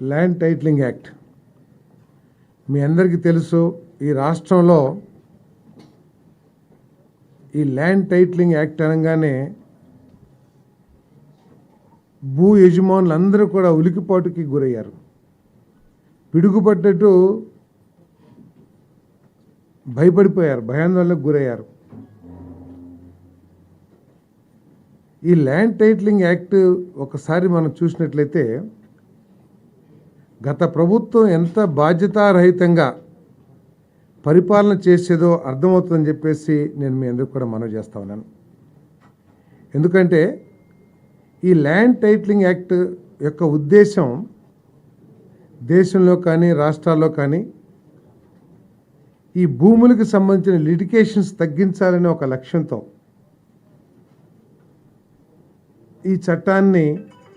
Land titling act. మీ అందరికీ తెలుసు, ఈ రాష్ట్రంలో ఈ ల్యాండ్ టైటిలింగ్ యాక్ట్ అనగానే భూ యజమానులు అందరూ కూడా ఉలికిపాటుకి గురయ్యారు. పిడుగుపడ్డట్టు భయపడిపోయారు, భయాందోళనకు గురయ్యారు. ఈ ల్యాండ్ టైటిలింగ్ యాక్ట్ ఒకసారి మనం చూసినట్లయితే గత ప్రభుత్వం ఎంత బాధ్యతారహితంగా పరిపాలన చేసేదో అర్థమవుతుందని చెప్పేసి నేను మీ అందరికీ కూడా మనవి చేస్తా ఉన్నాను. ఎందుకంటే ఈ ల్యాండ్ టైటిలింగ్ యాక్ట్ యొక్క ఉద్దేశం దేశంలో కానీ రాష్ట్రాల్లో కానీ ఈ భూములకు సంబంధించిన లిటిగేషన్స్ తగ్గించాలనే ఒక లక్ష్యంతో ఈ చట్టాన్ని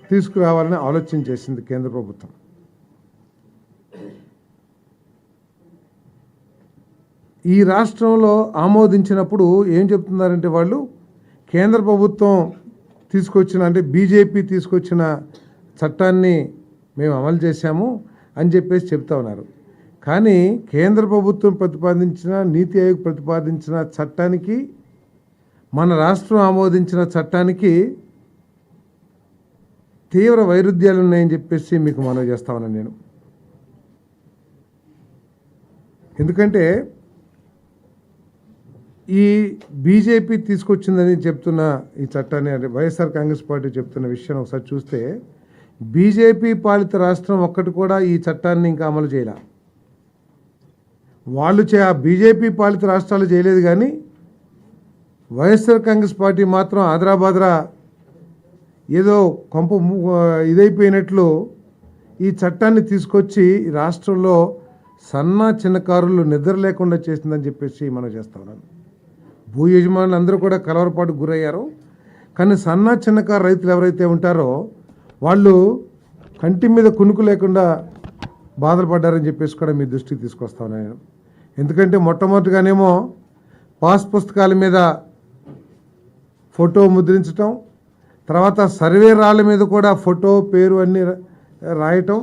తీసుకురావాలని ఆలోచన చేసింది కేంద్ర ప్రభుత్వం. ఈ రాష్ట్రంలో ఆమోదించినప్పుడు ఏం చెప్తున్నారంటే వాళ్ళు కేంద్ర ప్రభుత్వం తీసుకొచ్చిన, అంటే బీజేపీ తీసుకొచ్చిన చట్టాన్ని మేము అమలు చేశాము అని చెప్పేసి చెప్తా ఉన్నారు. కానీ కేంద్ర ప్రభుత్వం ప్రతిపాదించిన, నీతి ఆయోగ్ ప్రతిపాదించిన చట్టానికి మన రాష్ట్రం ఆమోదించిన చట్టానికి తీవ్ర వైరుధ్యాలు ఉన్నాయని చెప్పేసి మీకు మనవి చేస్తా ఉన్నాను నేను. ఎందుకంటే ఈ బీజేపీ తీసుకొచ్చిందని చెప్తున్న ఈ చట్టాన్ని, అంటే వైఎస్ఆర్ కాంగ్రెస్ పార్టీ చెప్తున్న విషయాన్ని ఒకసారి చూస్తే బీజేపీ పాలిత రాష్ట్రం ఒక్కటి కూడా ఈ చట్టాన్ని ఇంకా అమలు చేయాల. వాళ్ళు ఆ బీజేపీ పాలిత రాష్ట్రాలు చేయలేదు, కానీ వైఎస్ఆర్ కాంగ్రెస్ పార్టీ మాత్రం ఆదరాబాదరా ఏదో కొంప ఇదైపోయినట్లు ఈ చట్టాన్ని తీసుకొచ్చి రాష్ట్రంలో సన్న చిన్నకారులు నిద్ర లేకుండా చేసిందని చెప్పేసి మనం చేస్తా ఉన్నాను. భూ యజమానులు అందరూ కూడా కలవరపాటుకు గురయ్యారు. కానీ సన్న చిన్నకారు రైతులు ఎవరైతే ఉంటారో వాళ్ళు కంటి మీద కునుకు లేకుండా బాధలు పడ్డారని చెప్పేసి కూడా మీ దృష్టికి తీసుకొస్తా ఉన్నాను నేను. ఎందుకంటే మొట్టమొదటిగానేమో పాస్ పుస్తకాల మీద ఫోటో ముద్రించటం, తర్వాత సర్వే రాళ్ళ మీద కూడా ఫోటో, పేరు అన్నీ రాయటం,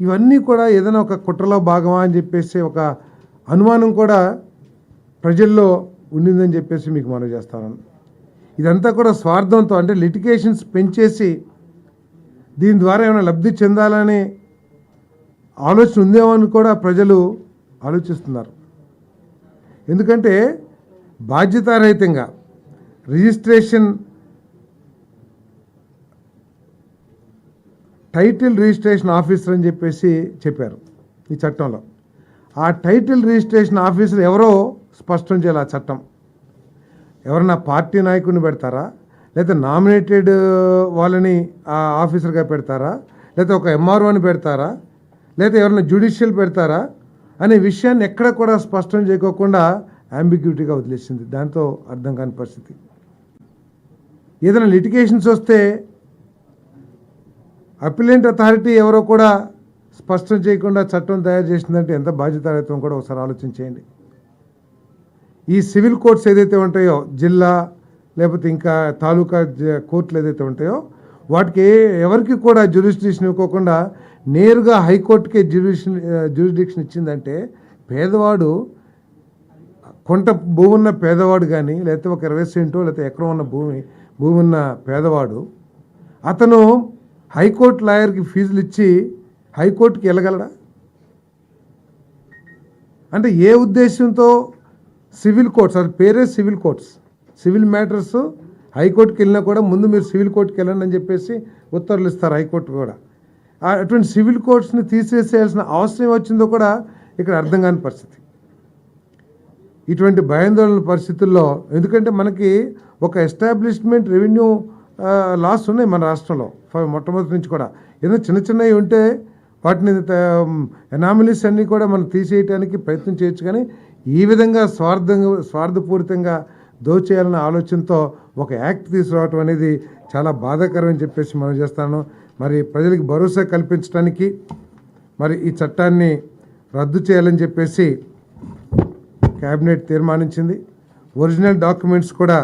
ఇవన్నీ కూడా ఏదైనా ఒక కుట్రలో భాగమా అని చెప్పేసి ఒక అనుమానం కూడా ప్రజల్లో ఉండిందని చెప్పేసి మీకు మనవి చేస్తాను. ఇదంతా కూడా స్వార్థంతో, అంటే లిటిగేషన్స్ పెంచేసి దీని ద్వారా ఏమైనా లబ్ధి చెందాలని ఆలోచన ఉందేమో అని కూడా ప్రజలు ఆలోచిస్తున్నారు. ఎందుకంటే బాధ్యతారహితంగా రిజిస్ట్రేషన్, టైటిల్ రిజిస్ట్రేషన్ ఆఫీసర్ అని చెప్పేసి చెప్పారు ఈ చట్టంలో. ఆ టైటిల్ రిజిస్ట్రేషన్ ఆఫీసర్ ఎవరో స్పష్టం చేయాలి. ఆ చట్టం ఎవరన్నా పార్టీ నాయకుడిని పెడతారా, లేదా నామినేటెడ్ వాళ్ళని ఆ ఆఫీసర్గా పెడతారా, లేదా ఒక ఎంఆర్ఓని పెడతారా, లేదా ఎవరైనా జ్యుడిషియల్ పెడతారా అనే విషయాన్ని ఎక్కడ కూడా స్పష్టం చేయకోకుండా అంబిగ్యూటీగా వదిలేసింది. దాంతో అర్థం కాని పరిస్థితి. ఏదైనా లిటిగేషన్స్ వస్తే అపిలెంట్ అథారిటీ ఎవరో కూడా స్పష్టం చేయకుండా చట్టం తయారు చేసిందంటే ఎంత బాధ్యతారహితం కూడా ఒకసారి ఆలోచించేయండి. ఈ సివిల్ కోర్ట్స్ ఏదైతే ఉంటాయో, జిల్లా లేకపోతే ఇంకా తాలూకా కోర్టులు ఏదైతే ఉంటాయో వాటికి ఎవరికి కూడా జ్యూరిస్డిక్షన్ ఇవ్వకుండా నేరుగా హైకోర్టుకే జ్యూరిస్డిక్షన్ ఇచ్చిందంటే పేదవాడు, కొంత భూమి ఉన్న పేదవాడు కానీ, లేకపోతే ఒక 20 సెంటో లేకపోతే ఎకరం ఉన్న భూమి ఉన్న పేదవాడు అతను హైకోర్టు లాయర్కి ఫీజులు ఇచ్చి హైకోర్టుకి వెళ్ళగలడా? అంటే ఏ ఉద్దేశంతో సివిల్ కోర్ట్స్, అది పేరే సివిల్ కోర్ట్స్, సివిల్ మ్యాటర్స్ హైకోర్టుకి వెళ్ళినా కూడా ముందు మీరు సివిల్ కోర్టుకి వెళ్ళండి అని చెప్పేసి ఉత్తర్వులు ఇస్తారు హైకోర్టు కూడా. అటువంటి సివిల్ కోర్ట్స్ని తీసేసేయాల్సిన అవసరం వచ్చిందో కూడా ఇక్కడ అర్థం కాని పరిస్థితి. ఇటువంటి భయాందోళన పరిస్థితుల్లో, ఎందుకంటే మనకి ఒక ఎస్టాబ్లిష్మెంట్ రెవెన్యూ లాస్ ఉన్నాయి మన రాష్ట్రంలో మొట్టమొదటి నుంచి కూడా. ఏదో చిన్న చిన్నవి ఉంటే వాటిని ఎనామిలీస్ అన్నీ కూడా మనం తీసేయడానికి ప్రయత్నం చేయొచ్చు, కానీ ఈ విధంగా స్వార్థపూరితంగా దోచేయాలన్న ఆలోచనతో ఒక యాక్ట్ తీసుకురావటం అనేది చాలా బాధాకరం అని చెప్పేసి మనం చేస్తాను. మరి ప్రజలకు భరోసా కల్పించడానికి మరి ఈ చట్టాన్ని రద్దు చేయాలని చెప్పేసి క్యాబినెట్ తీర్మానించింది. ఒరిజినల్ డాక్యుమెంట్స్ కూడా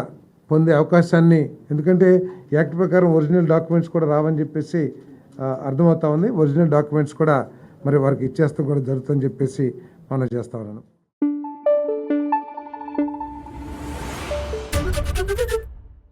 పొందే అవకాశాన్ని, ఎందుకంటే యాక్ట్ ప్రకారం ఒరిజినల్ డాక్యుమెంట్స్ కూడా రావని చెప్పేసి అర్థమవుతా ఉంది. ఒరిజినల్ డాక్యుమెంట్స్ కూడా మరి వారికి ఇచ్చేస్తాం కూడా జరుగుతుందని చెప్పేసి మనం చేస్తా ఉన్నాను.